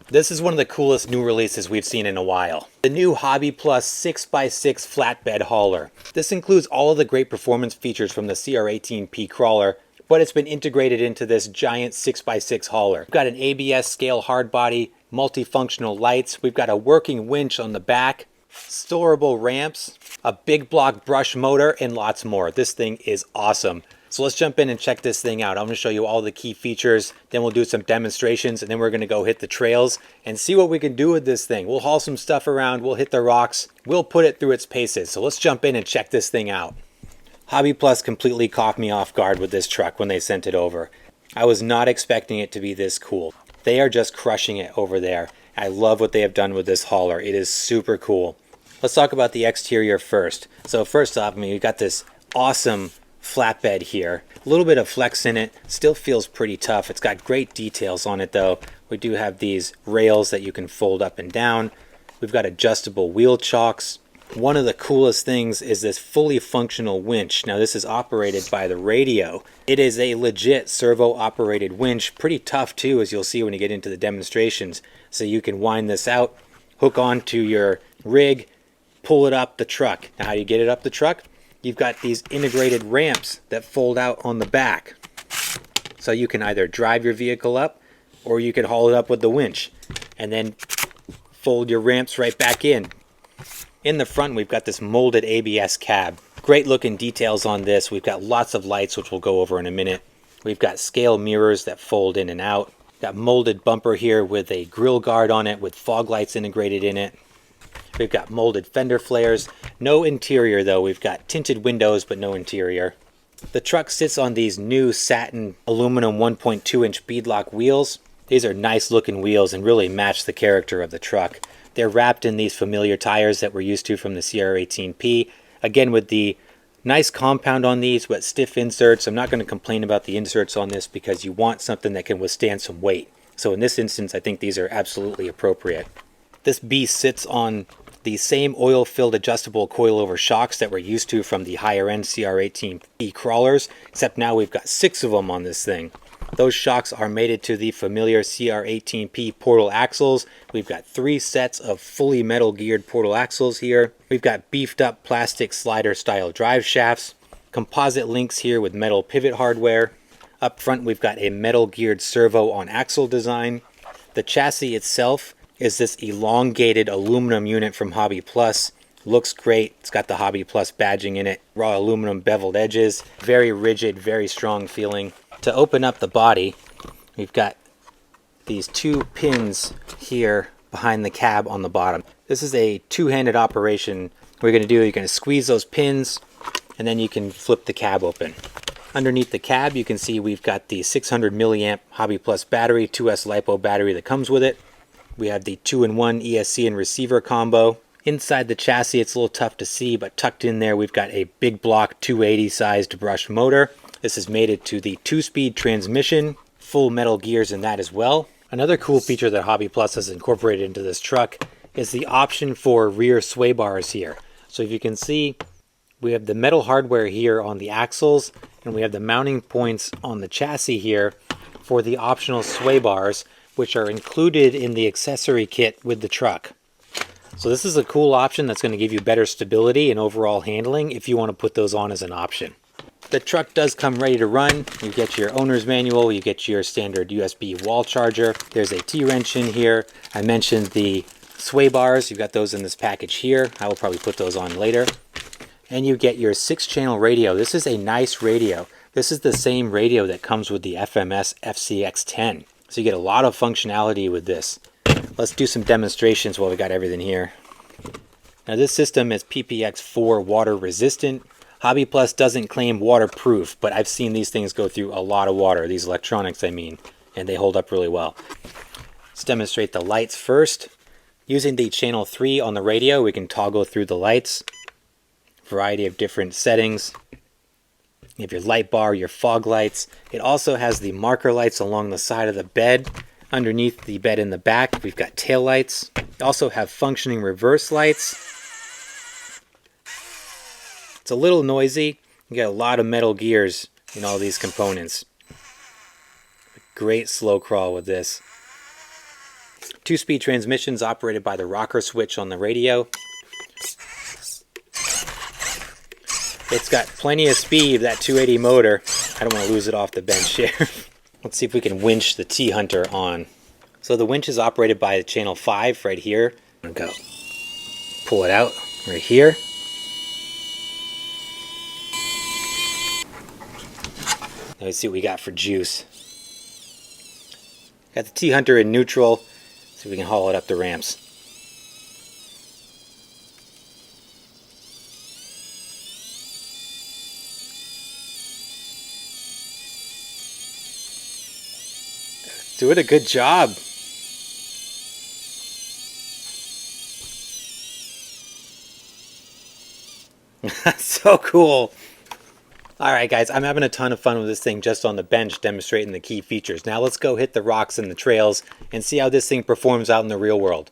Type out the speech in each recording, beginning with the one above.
This is one of the coolest new releases we've seen in a while. The new Hobby Plus 6x6 flatbed hauler. This includes all of the great performance features from the CR18P crawler, but it's been integrated into this giant 6x6 hauler. We've got an ABS scale hardbody, multifunctional lights, we've got a working winch on the back, storable ramps, a big block brush motor, and lots more. This thing is awesome. So let's jump in and check this thing out. I'm going to show you all the key features, then we'll do some demonstrations, and then we're going to go hit the trails and see what we can do with this thing. We'll haul some stuff around, we'll hit the rocks, we'll put it through its paces. So let's jump in and check this thing out. Hobby Plus completely caught me off guard with this truck when they sent it over. I was not expecting it to be this cool. They are just crushing it over there. I love what they have done with this hauler. It is super cool. Let's talk about the exterior first. So first off, we've got this awesome flatbed here. A little bit of flex in it, still feels pretty tough. It's got great details on it though. We do have these rails that you can fold up and down. We've got adjustable wheel chocks. One of the coolest things is this fully functional winch. Now this is operated by the radio. It is a legit servo operated winch, pretty tough too, as you'll see when you get into the demonstrations. So you can wind this out, hook onto your rig, pull it up the truck. Now how do you get it up the truck? You've got these integrated ramps that fold out on the back. So you can either drive your vehicle up or you can haul it up with the winch and then fold your ramps right back in. In the front, we've got this molded ABS cab. Great looking details on this. We've got lots of lights, which we'll go over in a minute. We've got scale mirrors that fold in and out. Got molded bumper here with a grill guard on it with fog lights integrated in it. We've got molded fender flares. No interior though. We've got tinted windows but no interior. The truck sits on these new satin aluminum 1.2 inch beadlock wheels. These are nice looking wheels and really match the character of the truck. They're wrapped in these familiar tires that we're used to from the CR18P. Again with the nice compound on these but stiff inserts. I'm not going to complain about the inserts on this because you want something that can withstand some weight. So in this instance I think these are absolutely appropriate. This beast sits on the same oil-filled adjustable coilover shocks that we're used to from the higher-end CR18P crawlers, except now we've got 6 of them on this thing. Those shocks are mated to the familiar CR18P portal axles. We've got 3 sets of fully metal geared portal axles here. We've got beefed up plastic slider style drive shafts, composite links here with metal pivot hardware. Up front we've got a metal geared servo on axle design. The chassis itself is this elongated aluminum unit from Hobby Plus. Looks great. It's got the Hobby Plus badging in it. Raw aluminum beveled edges. Very rigid, very strong feeling. To open up the body, we've got these 2 pins here behind the cab on the bottom. This is a two-handed operation. What you're going to do, you're going to squeeze those pins and then you can flip the cab open. Underneath the cab you can see we've got the 600 milliamp Hobby Plus battery, 2S LiPo battery that comes with it. We have the 2-in-1 ESC and receiver combo. Inside the chassis it's a little tough to see, but tucked in there we've got a big block 280 sized brush motor. This is mated to the 2-speed transmission, full metal gears in that as well. Another cool feature that Hobby Plus has incorporated into this truck is the option for rear sway bars here. So if you can see, we have the metal hardware here on the axles and we have the mounting points on the chassis here for the optional sway bars, which are included in the accessory kit with the truck. So this is a cool option that's going to give you better stability and overall handling if you want to put those on as an option. The truck does come ready to run. You get your owner's manual, you get your standard USB wall charger. There's a T-wrench in here. I mentioned the sway bars. You've got those in this package here. I will probably put those on later. And you get your 6-channel radio. This is a nice radio. This is the same radio that comes with the FMS FCX10. So you get a lot of functionality with this. Let's do some demonstrations while we got everything here. Now this system is PPX4 water resistant. Hobby Plus doesn't claim waterproof, but I've seen these things go through a lot of water, these electronics I mean, and they hold up really well. Let's demonstrate the lights first. Using the channel 3 on the radio, we can toggle through the lights. Variety of different settings. You have your light bar, your fog lights. It also has the marker lights along the side of the bed. Underneath the bed in the back, we've got tail lights. We also have functioning reverse lights. It's a little noisy. You get a lot of metal gears in all these components. Great slow crawl with this. Two-speed transmissions operated by the rocker switch on the radio. It's got plenty of speed, that 280 motor. I don't want to lose it off the bench here. Let's see if we can winch the T-Hunter on. So the winch is operated by channel 5 right here. I'm going to go pull it out right here. Let's see what we got for juice. Got the T-Hunter in neutral. See if we can haul it up the ramps. Doing a good job. So cool. Alright guys, I'm having a ton of fun with this thing just on the bench demonstrating the key features. Now let's go hit the rocks and the trails and see how this thing performs out in the real world.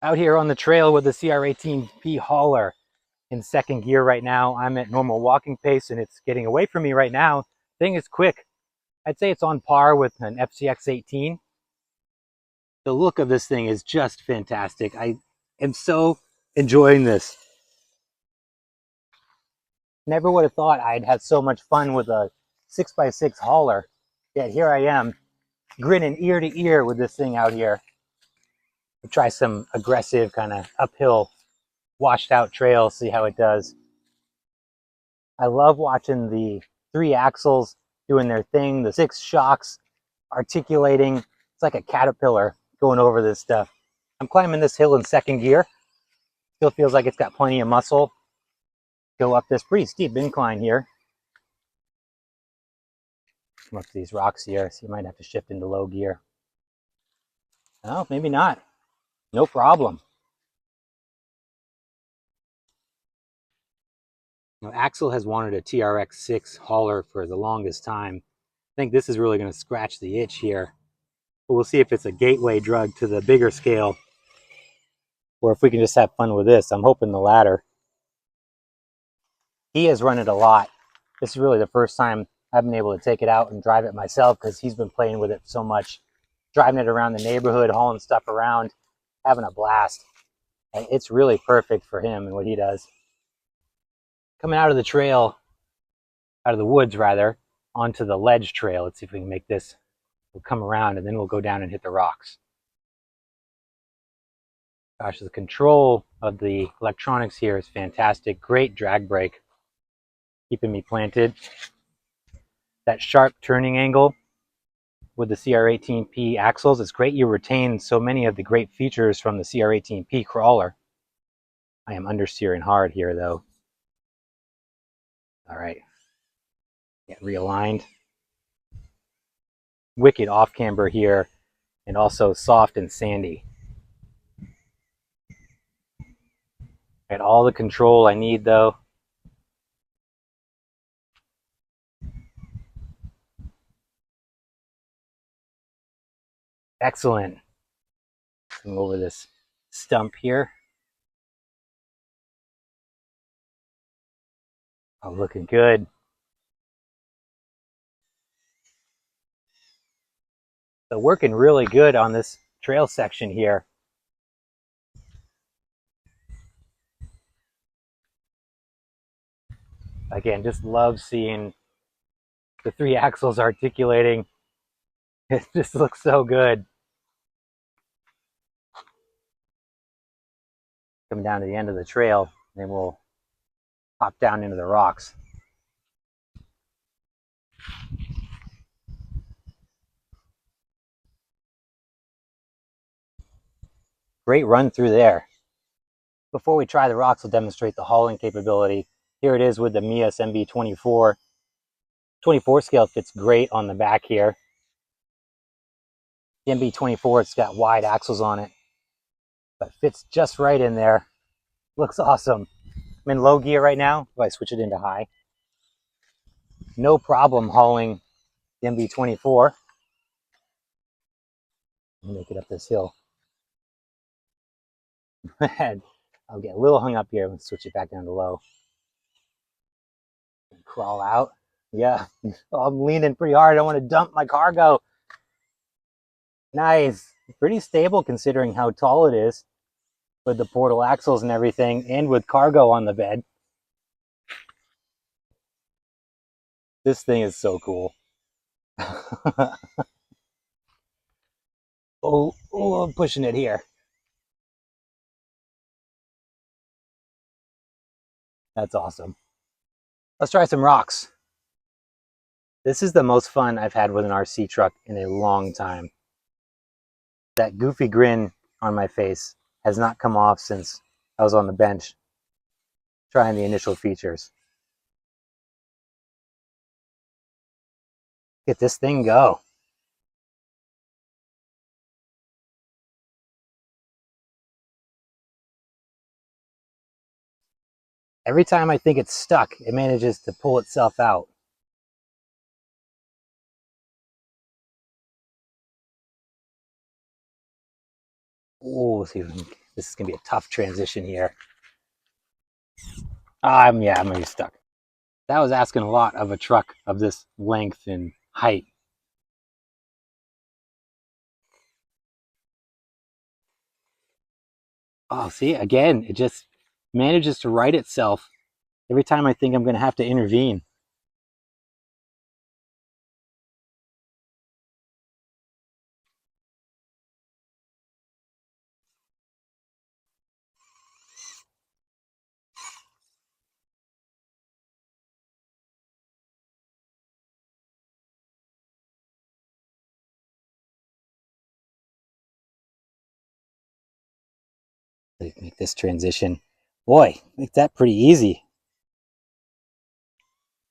Out here on the trail with the CR18P hauler in second gear right now. I'm at normal walking pace and it's getting away from me right now. Thing is quick. I'd say it's on par with an FCX 18. The look of this thing is just fantastic. I am so enjoying this. Never would have thought I'd have so much fun with a 6x6 hauler. Yet here I am, grinning ear to ear with this thing out here. We'll try some aggressive kind of uphill washed out trail, see how it does. I love watching the 3 axles doing their thing, the 6 shocks articulating. It's like a caterpillar going over this stuff. I'm climbing this hill in second gear. Still feels like it's got plenty of muscle. Go up this pretty steep incline here. Come up to these rocks here, so you might have to shift into low gear. Oh, maybe not. No problem. Now, Axel has wanted a TRX6 hauler for the longest time. I think this is really going to scratch the itch here. But we'll see if it's a gateway drug to the bigger scale, or if we can just have fun with this. I'm hoping the latter. He has run it a lot. This is really the first time I've been able to take it out and drive it myself, because he's been playing with it so much, driving it around the neighborhood, hauling stuff around, having a blast. And it's really perfect for him and what he does. Coming out of the trail, out of the woods rather, onto the ledge trail. Let's see if we can make this. We'll come around and then we'll go down and hit the rocks. Gosh, the control of the electronics here is fantastic. Great drag brake, keeping me planted. That sharp turning angle with the CR18P axles, it's great you retain so many of the great features from the CR18P crawler. I am understeering hard here though. All right, get realigned. Wicked off camber here, and also soft and sandy. Got all the control I need though. Excellent. Come over this stump here. Oh, looking good. So working really good on this trail section here. Again, just love seeing the three axles articulating. It just looks so good. Coming down to the end of the trail, then we'll hop down into the rocks. Great run through there. Before we try the rocks, we'll demonstrate the hauling capability. Here it is with the Mias MB24. 24 scale fits great on the back here. The MB24, it's got wide axles on it, but fits just right in there. Looks awesome. I'm in low gear right now. If I switch it into high, no problem hauling the MB24. Make it up this hill. I'll get a little hung up here. Let's switch it back down to low. Crawl out. Yeah, oh, I'm leaning pretty hard. I don't want to dump my cargo. Nice. Pretty stable considering how tall it is with the portal axles and everything, and with cargo on the bed. This thing is so cool. Oh, I'm pushing it here. That's awesome. Let's try some rocks. This is the most fun I've had with an RC truck in a long time. That goofy grin on my face has not come off since I was on the bench trying the initial features. Get this thing go. Every time I think it's stuck, it manages to pull itself out. Oh, this is gonna be a tough transition here. I'm gonna be stuck. That was asking a lot of a truck of this length and height. Oh, see, again, it just manages to right itself every time I think I'm gonna have to intervene. Make this transition. Boy, make that pretty easy.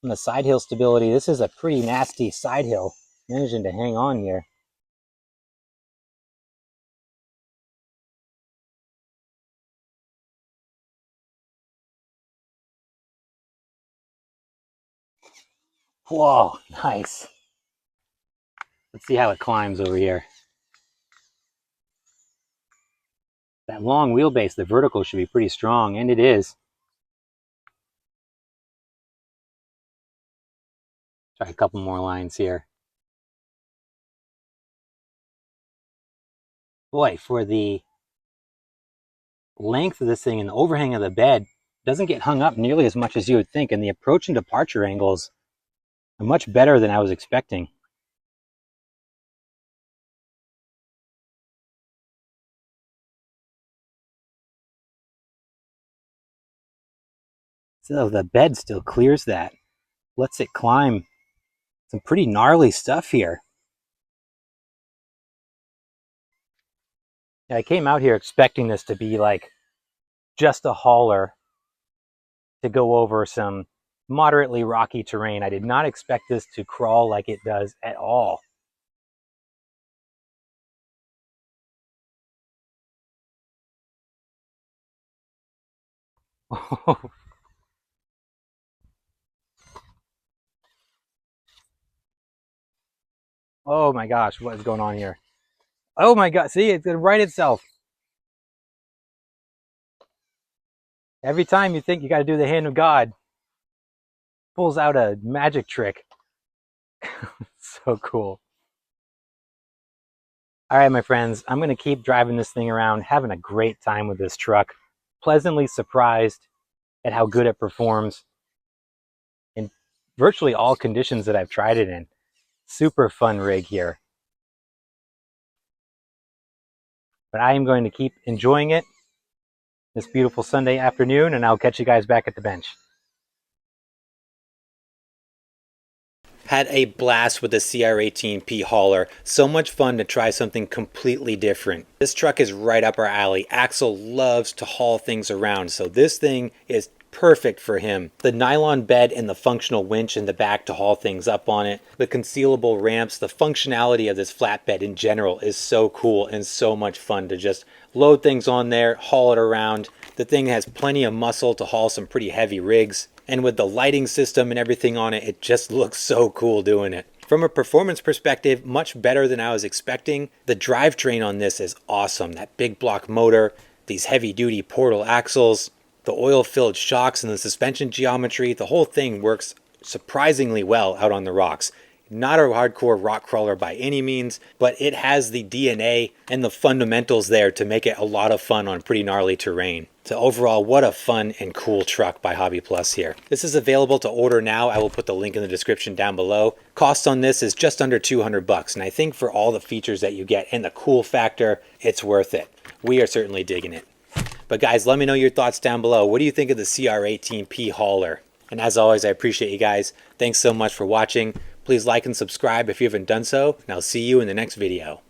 On the side hill stability, this is a pretty nasty side hill. Managing to hang on here. Whoa, nice. Let's see how it climbs over here. That long wheelbase, the vertical should be pretty strong, and it is. Try a couple more lines here. Boy, for the length of this thing and the overhang of the bed, doesn't get hung up nearly as much as you would think, and the approach and departure angles Much better than I was expecting. So the bed still clears that. Lets it climb. Some pretty gnarly stuff here. I came out here expecting this to be like just a hauler to go over some moderately rocky terrain. I did not expect this to crawl like it does at all. Oh my gosh, what is going on here? Oh my god, see, it's gonna right itself. Every time you think you gotta do the hand of God, pulls out a magic trick. So cool. All right, my friends, I'm gonna keep driving this thing around, having a great time with this truck. Pleasantly surprised at how good it performs in virtually all conditions that I've tried it in. Super fun rig here. But I am going to keep enjoying it this beautiful Sunday afternoon, and I'll catch you guys back at the bench. Had a blast with the CR18P hauler. So much fun to try something completely different. This truck is right up our alley. Axel loves to haul things around, so this thing is perfect for him. The nylon bed and the functional winch in the back to haul things up on it, the concealable ramps, the functionality of this flatbed in general is so cool and so much fun to just load things on there, haul it around. The thing has plenty of muscle to haul some pretty heavy rigs, and with the lighting system and everything on it, it just looks so cool doing it. From a performance perspective, much better than I was expecting. The drivetrain on this is awesome. That big block motor, these heavy duty portal axles, the oil-filled shocks and the suspension geometry, the whole thing works surprisingly well out on the rocks. Not a hardcore rock crawler by any means, but it has the DNA and the fundamentals there to make it a lot of fun on pretty gnarly terrain. So overall, what a fun and cool truck by Hobby Plus here. This is available to order now. I will put the link in the description down below. Cost on this is just under 200 bucks, and I think for all the features that you get and the cool factor, it's worth it. We are certainly digging it. But guys, let me know your thoughts down below. What do you think of the CR18P hauler? And as always, I appreciate you guys. Thanks so much for watching. Please like and subscribe if you haven't done so, and I'll see you in the next video.